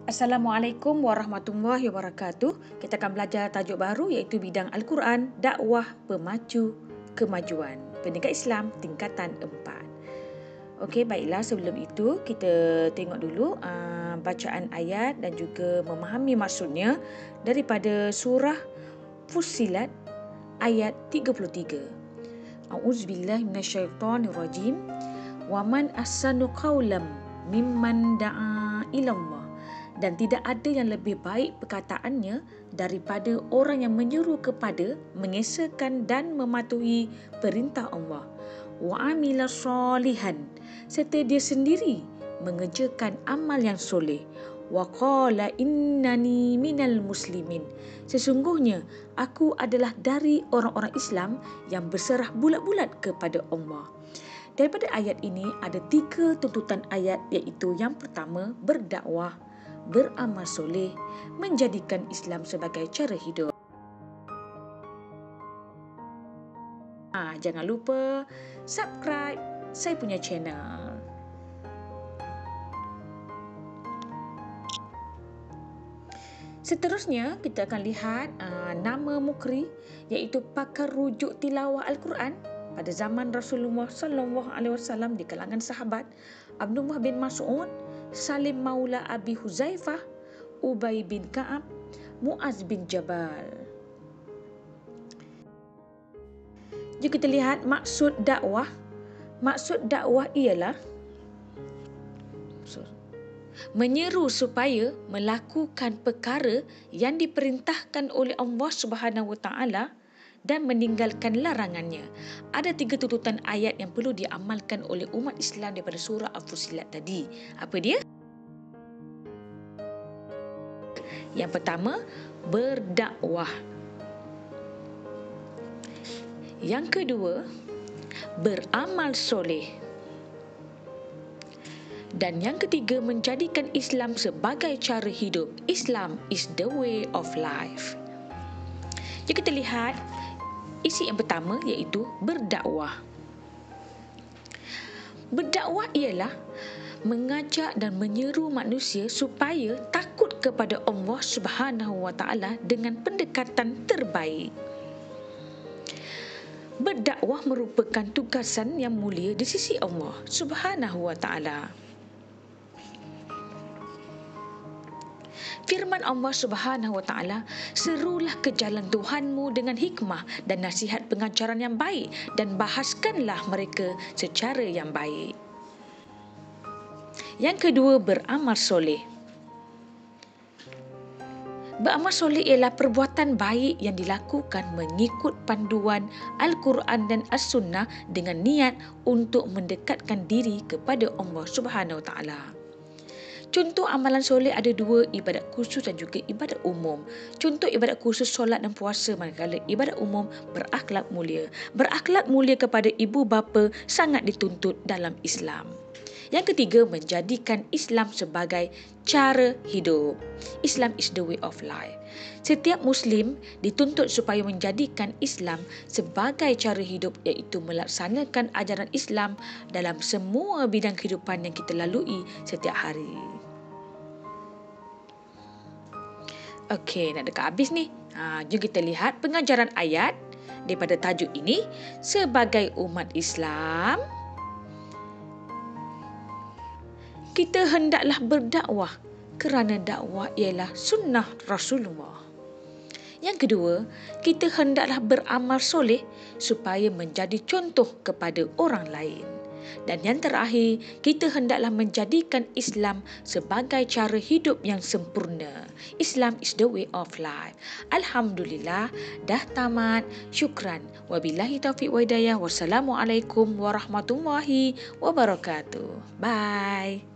Assalamualaikum warahmatullahi wabarakatuh. Kita akan belajar tajuk baru iaitu bidang Al-Quran, dakwah pemacu kemajuan. Pendidikan Islam tingkatan 4. Okey, baiklah, sebelum itu kita tengok dulu bacaan ayat dan juga memahami maksudnya daripada surah Fussilat ayat 33. A'udzubillahi minasyaitonirrajim. Wa man ahsanu qawlan mimman da'a ilallah. Dan tidak ada yang lebih baik perkataannya daripada orang yang menyeru kepada mengesahkan dan mematuhi perintah Allah. Wa amila solihan, serta dia sendiri mengerjakan amal yang soleh. Wa qala innani minal muslimin, sesungguhnya aku adalah dari orang-orang Islam yang berserah bulat-bulat kepada Allah. Daripada ayat ini ada 3 tuntutan ayat, iaitu yang pertama berdakwah, beramal soleh, menjadikan Islam sebagai cara hidup. Jangan lupa subscribe saya punya channel. Seterusnya kita akan lihat nama mukri, iaitu pakar rujuk tilawah Al-Quran pada zaman Rasulullah SAW di kalangan sahabat Abdullah bin Mas'ud, Salim Maula Abi Huzaifah, Ubay bin Ka'ab, Muaz bin Jabal. Jika kita lihat maksud dakwah. Maksud dakwah ialah menyeru supaya melakukan perkara yang diperintahkan oleh Allah Subhanahu Wa Taala dan meninggalkan larangannya. Ada 3 tuntutan ayat yang perlu diamalkan oleh umat Islam daripada surah Al-Fussilat tadi. Apa dia? Yang pertama, berdakwah. Yang kedua, beramal soleh. Dan yang ketiga, menjadikan Islam sebagai cara hidup. Islam is the way of life. Jika kita lihat isi yang pertama, iaitu berdakwah. Berdakwah ialah mengajak dan menyeru manusia supaya takut kepada Allah Subhanahu Wa Taala dengan pendekatan terbaik. Berdakwah merupakan tugasan yang mulia di sisi Allah Subhanahu Wa Taala. Firman Allah Subhanahu Wa Taala, serulah ke jalan Tuhanmu dengan hikmah dan nasihat pengajaran yang baik dan bahaskanlah mereka secara yang baik. Yang kedua, beramal soleh. Beramal soleh ialah perbuatan baik yang dilakukan mengikut panduan Al-Quran dan As-Sunnah dengan niat untuk mendekatkan diri kepada Allah Subhanahu Wa Taala. Contoh amalan soleh ada 2, ibadat khusus dan juga ibadat umum. Contoh ibadat khusus solat dan puasa, manakala ibadat umum berakhlak mulia. Berakhlak mulia kepada ibu bapa sangat dituntut dalam Islam. Yang ketiga, menjadikan Islam sebagai cara hidup. Islam is the way of life. Setiap Muslim dituntut supaya menjadikan Islam sebagai cara hidup, iaitu melaksanakan ajaran Islam dalam semua bidang kehidupan yang kita lalui setiap hari. Okey, nak dekat habis ni. Jom kita lihat pengajaran ayat daripada tajuk ini. Sebagai umat Islam, kita hendaklah berdakwah kerana dakwah ialah sunnah Rasulullah. Yang kedua, kita hendaklah beramal soleh supaya menjadi contoh kepada orang lain. Dan yang terakhir, kita hendaklah menjadikan Islam sebagai cara hidup yang sempurna. Islam is the way of life. Alhamdulillah, dah tamat. Syukran. Wabillahi taufiq wa hidayah. Wassalamualaikum warahmatullahi wabarakatuh. Bye.